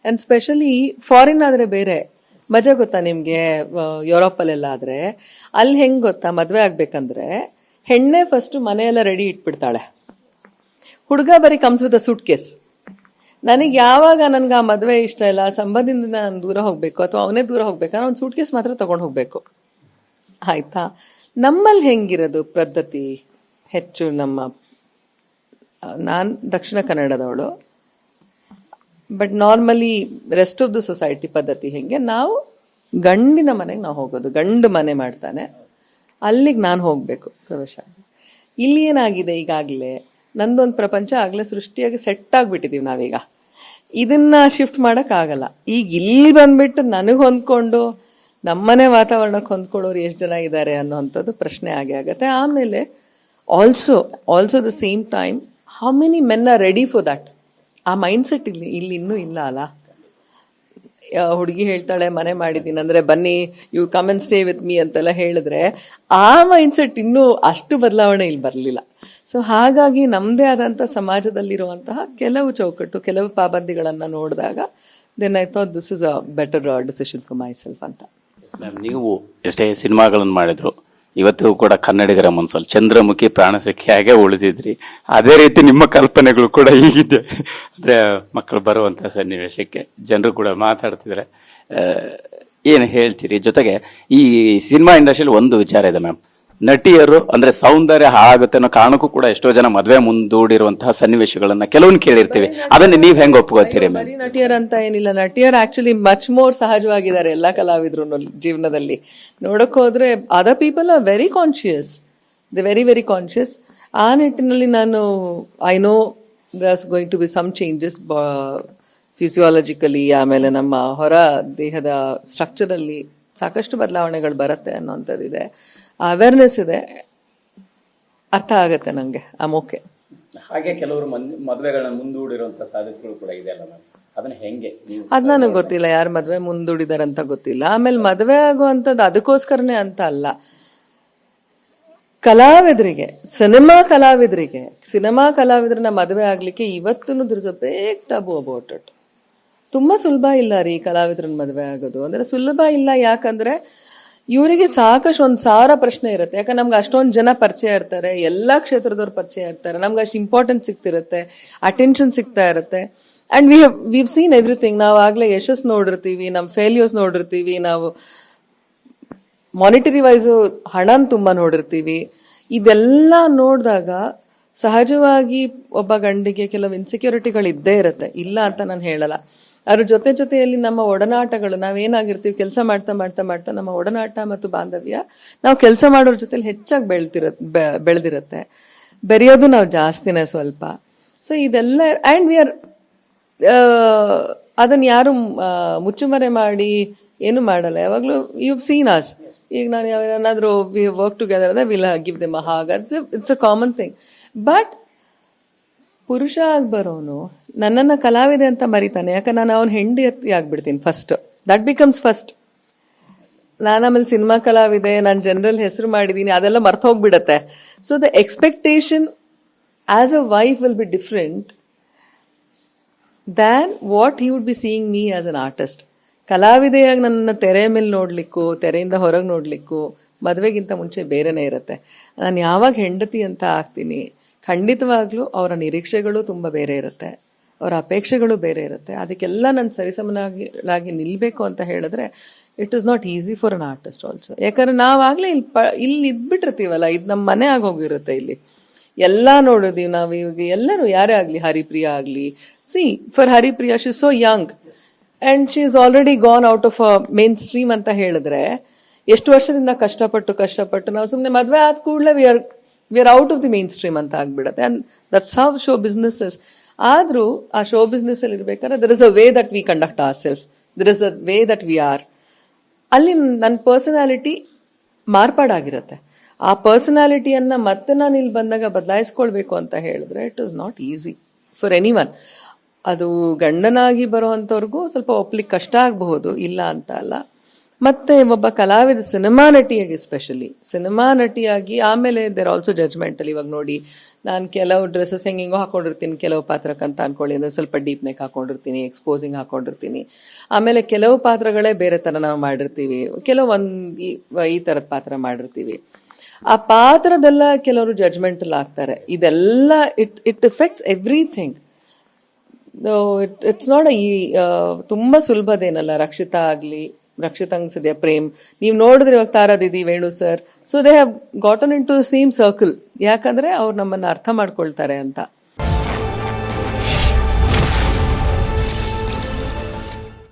And specially foreign ಆದರೆ ಬೇರೆ ಮಜಾ ಗೊತ್ತಾ ನಿಮಗೆ? ಯುರೋಪಲ್ಲೆಲ್ಲ ಆದರೆ ಅಲ್ಲಿ ಹೆಂಗೆ ಗೊತ್ತಾ, ಮದುವೆ ಆಗ್ಬೇಕಂದ್ರೆ ಹೆಣ್ಣೆ ಫಸ್ಟು ಮನೆಯೆಲ್ಲ ರೆಡಿ ಇಟ್ಬಿಡ್ತಾಳೆ, ಹುಡುಗ ಬರೀ comes with a suitcase. ನನಗೆ ಯಾವಾಗ ನನಗೆ ಆ ಮದುವೆ ಇಷ್ಟ ಇಲ್ಲ, ಸಂಬಂಧದಿಂದ ನಾನು ದೂರ ಹೋಗಬೇಕು ಅಥವಾ ಅವನೇ ದೂರ ಹೋಗ್ಬೇಕಾದ್ರೆ ಒಂದು ಸೂಟ್ ಕೇಸ್ ಮಾತ್ರ ತೊಗೊಂಡು ಹೋಗಬೇಕು, ಆಯಿತಾ? ನಮ್ಮಲ್ಲಿ ಹೆಂಗಿರೋದು ಪದ್ಧತಿ ಹೆಚ್ಚು, ನಾನು ದಕ್ಷಿಣ ಕನ್ನಡದವಳು, but normally rest of the society ಪದ್ಧತಿ ಹೆಂಗೆ, ನಾವು ಗಂಡಿನ ಮನೆಗೆ ನಾವು ಹೋಗೋದು, ಗಂಡು ಮನೆ ಮಾಡ್ತಾನೆ ಅಲ್ಲಿಗೆ ನಾನು ಹೋಗಬೇಕು ಪ್ರವೇಶ. ಇಲ್ಲಿ ಏನಾಗಿದೆ, ಈಗಾಗಲೇ ನಂದೊಂದು ಪ್ರಪಂಚ ಆಗಲೇ ಸೃಷ್ಟಿಯಾಗಿ ಸೆಟ್ ಆಗಿಬಿಟ್ಟಿದ್ದೀವಿ ನಾವೀಗ, ಇದನ್ನ ಶಿಫ್ಟ್ ಮಾಡೋಕ್ಕಾಗಲ್ಲ. ಈಗ ಇಲ್ಲಿ ಬಂದ್ಬಿಟ್ಟು ನನಗೆ ಹೊಂದ್ಕೊಂಡು ನಮ್ಮನೆ ವಾತಾವರಣಕ್ಕೆ ಹೊಂದ್ಕೊಳ್ಳೋರು ಎಷ್ಟು ಜನ ಇದ್ದಾರೆ ಅನ್ನೋವಂಥದ್ದು ಪ್ರಶ್ನೆ ಆಗೇ ಆಗುತ್ತೆ. ಆಮೇಲೆ also the same time how many men are ready for that? ಆ ಮೈಂಡ್ಸೆಟ್ ಇಲ್ಲಿ ಇನ್ನೂ ಇಲ್ಲ ಅಲ್ಲ. ಹುಡುಗಿ ಹೇಳ್ತಾಳೆ ಮನೆ ಮಾಡಿದ್ದೀನಿ ಅಂದರೆ ಬನ್ನಿ you come and stay with me ಅಂತೆಲ್ಲ ಹೇಳಿದ್ರೆ ಆ ಮೈಂಡ್ಸೆಟ್ ಇನ್ನೂ ಅಷ್ಟು ಬದಲಾವಣೆ ಇಲ್ಲಿ ಬರಲಿಲ್ಲ. ಸೊ ಹಾಗಾಗಿ ನಮ್ಮದೇ ಆದಂಥ ಸಮಾಜದಲ್ಲಿರುವಂತಹ ಕೆಲವು ಚೌಕಟ್ಟು, ಕೆಲವು ಪಾಬಂದಿಗಳನ್ನು ನೋಡಿದಾಗ then I thought this is a better decision for myself ಅಂತ. ನೀವು ಎಷ್ಟೇ ಸಿನಿಮಾಗಳನ್ನು ಮಾಡಿದ್ರು ಇವತ್ತಿಗೂ ಕೂಡ ಕನ್ನಡಿಗರ ಮನಸ್ಸಲ್ಲಿ ಚಂದ್ರಮುಖಿ ಪ್ರಾಣಸಖಿಯಾಗೆ ಉಳಿದಿದ್ರಿ. ಅದೇ ರೀತಿ ನಿಮ್ಮ ಕಲ್ಪನೆಗಳು ಕೂಡ ಹೀಗಿದೆ. ಅಂದರೆ ಮಕ್ಕಳು ಬರುವಂಥ ಸನ್ನಿವೇಶಕ್ಕೆ ಜನರು ಕೂಡ ಮಾತಾಡ್ತಿದ್ರೆ ಏನು ಹೇಳ್ತೀರಿ? ಜೊತೆಗೆ ಈ ಸಿನಿಮಾ ಇಂಡಸ್ಟ್ರಿಯಲ್ಲಿ ಒಂದು ವಿಚಾರ ಇದೆ ಮ್ಯಾಮ್, ನಟಿಯರು ಅಂದ್ರೆ ಸೌಂದರ್ಯ ಹಾಳಾಗುತ್ತೆ ಅನ್ನೋ ಕಾರಣಕ್ಕೂ ಕೂಡ ಎಷ್ಟೋ ಜನ ಮದುವೆ ಮುಂದೂಡಿರುವಂತಹ ಸನ್ನಿವೇಶಗಳನ್ನ ಕೆಲವೊಂದು ಕೇಳಿರ್ತೀವಿ. ಅದನ್ನ ನೀವ್ ಹೆಂಗ್ ಒಪ್ಕೋತೀರಿ ಮ್ಯಾಮ್? ನಟಿಯರ್ ಅಂತ ಏನಿಲ್ಲ, ನಟಿಯರ್ ಆಕ್ಚುಲಿ ಮಚ್ ಮೋರ್ ಸಹಜವಾಗಿದ್ದಾರೆ ಎಲ್ಲ ಕಲಾವಿದ್ರು ಜೀವನದಲ್ಲಿ. ನೋಡಕ್ ಹೋದ್ರೆ other people are very conscious, the very very conscious. ಆ ನಿಟ್ಟಿನಲ್ಲಿ ನಾನು I know there going to be some changes physiologically, ಆಮೇಲೆ ನಮ್ಮ ಹೊರ ದೇಹದ ಸ್ಟ್ರಕ್ಚರಲ್ಲಿ ಸಾಕಷ್ಟು ಬದಲಾವಣೆಗಳು ಬರುತ್ತೆ ಅನ್ನೋಂಥದ್ದಿದೆ, ಅವೇರ್ನೆಸ್ ಇದೆ, ಅರ್ಥ ಆಗತ್ತೆ ನನಗೆ. ಓಕೆ. ಹಾಗೆ ಕೆಲವರು ಮದುವೆಗಳನ್ನ ಮುಂದೂಡಿರುವಂತಹ ಸಾಧ್ಯತೆಗಳು ಕೂಡ ಇದೆ ಅಲ್ಲ ಮ್ಯಾಮ್, ಅದನ್ನ ಹೆಂಗೆ? ಅದು ನನಗೆ ಗೊತ್ತಿಲ್ಲ, ಯಾರು ಮದುವೆ ಮುಂದೂಡಿದಾರಂತ ಗೊತ್ತಿಲ್ಲ. ಆಮೇಲೆ ಮದುವೆ ಆಗುವಂಥದ್ದು ಅದಕ್ಕೋಸ್ಕರನೇ ಅಂತ ಅಲ್ಲ, ಕಲಾವಿದರಿಗೆ, ಸಿನಿಮಾ ಕಲಾವಿದರನ್ನ ಮದುವೆ ಆಗ್ಲಿಕ್ಕೆ ಇವತ್ತೂ there is a big taboo about it. ತುಂಬ ಸುಲಭ ಇಲ್ಲ ರೀ ಕಲಾವಿದ್ರನ್ನ ಮದುವೆ ಆಗೋದು, ಅಂದರೆ ಸುಲಭ ಇಲ್ಲ. ಯಾಕಂದರೆ ಇವರಿಗೆ ಸಾಕಷ್ಟು 1000 ಪ್ರಶ್ನೆ ಇರುತ್ತೆ. ಯಾಕಂದ್ರೆ ನಮ್ಗೆ ಅಷ್ಟೊಂದು ಜನ ಪರಿಚಯ ಇರ್ತಾರೆ, ಎಲ್ಲ ಕ್ಷೇತ್ರದವ್ರು ಪರಿಚಯ ಇರ್ತಾರೆ, ನಮ್ಗೆ ಅಷ್ಟು ಇಂಪಾರ್ಟೆನ್ಸ್ ಸಿಗ್ತಿರುತ್ತೆ, ಅಟೆನ್ಷನ್ ಸಿಗ್ತಾ ಇರುತ್ತೆ. And we've seen everything. ನಾವು ಆಗಲೇ ಯಶಸ್ ನೋಡಿರ್ತೀವಿ, ನಮ್ಮ ಫೇಲ್ಯೂರ್ಸ್ ನೋಡಿರ್ತೀವಿ, ನಾವು ಮಾನಿಟರಿ ವೈಸು ಹಣನ ತುಂಬ ನೋಡಿರ್ತೀವಿ. ಇದೆಲ್ಲ ನೋಡಿದಾಗ ಸಹಜವಾಗಿ ಒಬ್ಬ ಗಂಡಿಗೆ ಕೆಲವು ಇನ್ಸೆಕ್ಯೂರಿಟಿಗಳು ಇದ್ದೇ ಇರುತ್ತೆ, ಇಲ್ಲ ಅಂತ ನಾನು ಹೇಳಲ್ಲ. ಅದ್ರ ಜೊತೆಯಲ್ಲಿ ನಮ್ಮ ಒಡನಾಟಗಳು, ನಾವೇನಾಗಿರ್ತೀವಿ ಕೆಲಸ ಮಾಡ್ತಾ ನಮ್ಮ ಒಡನಾಟ ಮತ್ತು ಬಾಂಧವ್ಯ ನಾವು ಕೆಲಸ ಮಾಡೋರ ಜೊತೆಲಿ ಹೆಚ್ಚಾಗಿ ಬೆಳೆದಿರುತ್ತೆ. ಬೆರೆಯೋದು ನಾವು ಜಾಸ್ತಿನೇ ಸ್ವಲ್ಪ. ಸೊ ಇದೆಲ್ಲ ಆ್ಯಂಡ್ ವಿ ಆರ್ ಅದನ್ನು ಯಾರು ಮುಚ್ಚುಮರೆ ಮಾಡಿ ಏನು ಮಾಡಲ್ಲ. ಯಾವಾಗಲೂ ಯು ಸೀನ್ ಅಸ್. ಈಗ ನಾನು ಯಾವೇನಾದರೂ ವಿ ವರ್ಕ್ ಟುಗೆದರ್ ಅಂದರೆ will give them a hug, it's a common thing. But ಪುರುಷ ಆಗಿ ಬರೋನು ನನ್ನನ್ನು ಕಲಾವಿದೆ ಅಂತ ಮರಿತಾನೆ, ಯಾಕಂದ್ರೆ ನಾನು ಅವನ ಹೆಂಡತಿ ಆಗ್ಬಿಡ್ತೀನಿ ಫಸ್ಟ್. That becomes first. ನಾನು ಆಮೇಲೆ ಸಿನಿಮಾ ಕಲಾವಿದೆ, ನಾನು ಜನರಲ್ ಹೆಸರು ಮಾಡಿದ್ದೀನಿ, ಅದೆಲ್ಲ ಮರ್ತು ಹೋಗ್ಬಿಡತ್ತೆ. So the expectation as a wife will be different than what he would be seeing me as an artist. ಕಲಾವಿದೆಯಾಗಿ ನನ್ನ ತೆರೆ ಮೇಲೆ ನೋಡಲಿಕ್ಕೂ ತೆರೆಯಿಂದ ಹೊರಗೆ ನೋಡಲಿಕ್ಕೂ ಮದುವೆಗಿಂತ ಮುಂಚೆ ಬೇರೆನೇ ಇರುತ್ತೆ. ನಾನು ಯಾವಾಗ ಹೆಂಡತಿ ಅಂತ ಆಗ್ತೀನಿ, ಖಂಡಿತವಾಗ್ಲೂ ಅವರ ನಿರೀಕ್ಷೆಗಳು ತುಂಬ ಬೇರೆ ಇರುತ್ತೆ, ಅವರ ಅಪೇಕ್ಷೆಗಳು ಬೇರೆ ಇರುತ್ತೆ. ಅದಕ್ಕೆಲ್ಲ ನಾನು ಸರಿಸಮನಾಗಿ ನಿಲ್ಲಬೇಕು ಅಂತ ಹೇಳಿದ್ರೆ it is not easy for an artist also. ಯಾಕಂದ್ರೆ ನಾವಾಗಲೇ ಇಲ್ಲಿ ಇದ್ಬಿಟ್ಟಿರ್ತೀವಲ್ಲ, ಇದು ನಮ್ಮ ಮನೆ ಆಗೋಗಿರುತ್ತೆ. ಇಲ್ಲಿ ಎಲ್ಲ ನೋಡಿದೀವಿ ನಾವು. ಇವಾಗ ಎಲ್ಲರೂ ಯಾರೇ ಆಗಲಿ, ಹರಿಪ್ರಿಯಾ ಆಗಲಿ, C for Haripriya she so Young and she is already gone out of a main stream ಅಂತ ಹೇಳಿದ್ರೆ ಎಷ್ಟು ವರ್ಷದಿಂದ ಕಷ್ಟಪಟ್ಟು ನಾವು ಸುಮ್ಮನೆ ಮದುವೆ ಆದ ಕೂಡಲೇ we are out of the mainstream ಅಂತ ಆಗ್ಬಿಡುತ್ತೆ. And that's how show businesses. ಆದರೂ ಆ ಶೋ ಬಿಸ್ನೆಸ್ಸಲ್ಲಿ ಇರ್ಬೇಕಾದ್ರೆ there is a way that we conduct ourself, there is a way that we are. ಅಲ್ಲಿ ನನ್ನ ಪರ್ಸನಾಲಿಟಿ ಮಾರ್ಪಾಡಾಗಿರುತ್ತೆ. ಆ ಪರ್ಸನಾಲಿಟಿಯನ್ನು ಮತ್ತೆ ನಾನು ಇಲ್ಲಿ ಬಂದಾಗ ಬದಲಾಯಿಸ್ಕೊಳ್ಬೇಕು ಅಂತ ಹೇಳಿದ್ರೆ it is not easy for any one. ಅದು ಗಂಡನಾಗಿ ಬರೋವಂಥವ್ರಿಗೂ ಸ್ವಲ್ಪ ಒಪ್ಲಿಕ್ಕೆ ಕಷ್ಟ ಆಗಬಹುದು, ಇಲ್ಲ ಅಂತ ಅಲ್ಲ. ಮತ್ತು ಒಬ್ಬ ಕಲಾವಿದ, ಸಿನಿಮಾ ನಟಿಯಾಗಿ ಎಸ್ಪೆಷಲಿ ಸಿನಿಮಾ ನಟಿಯಾಗಿ, ಆಮೇಲೆ ದೇರ್ ಆಲ್ಸೋ ಜಜ್ಮೆಂಟಲ್ಲಿ. ಇವಾಗ ನೋಡಿ ನಾನು ಕೆಲವು ಡ್ರೆಸ್ಸಸ್ ಹೆಂಗಿಂಗೋ ಹಾಕೊಂಡಿರ್ತೀನಿ, ಕೆಲವು ಪಾತ್ರಕ್ಕಂತ ಅನ್ಕೊಳ್ಳಿ ಅಂದರೆ ಸ್ವಲ್ಪ ಡೀಪ್ ನೆಕ್ ಹಾಕೊಂಡಿರ್ತೀನಿ, ಎಕ್ಸ್ಪೋಸಿಂಗ್ ಹಾಕೊಂಡಿರ್ತೀನಿ. ಆಮೇಲೆ ಕೆಲವು ಪಾತ್ರಗಳೇ ಬೇರೆ ಥರ ನಾವು ಮಾಡಿರ್ತೀವಿ, ಕೆಲವು ಈ ಥರದ ಪಾತ್ರ ಮಾಡಿರ್ತೀವಿ. ಆ ಪಾತ್ರದೆಲ್ಲ ಕೆಲವರು ಜಡ್ಜ್ಮೆಂಟಲ್ಲಿ ಆಗ್ತಾರೆ. ಇದೆಲ್ಲ it effects everything. It's not ತುಂಬ ಸುಲಭದೇನಲ್ಲ. ರಕ್ಷಿತಾ ಆಗಲಿ, ರಕ್ಷಿತಾಂಗ್ ಸದ್ಯ ಪ್ರೇಮ್, ನೀವು ನೋಡಿದ್ರೆ ಇವಾಗ Tara didi, Venu sir, so they have gotten into same circle. ಯಾಕಂದ್ರೆ ಅವ್ರು ನಮ್ಮನ್ನು ಅರ್ಥ ಮಾಡ್ಕೊಳ್ತಾರೆ ಅಂತ.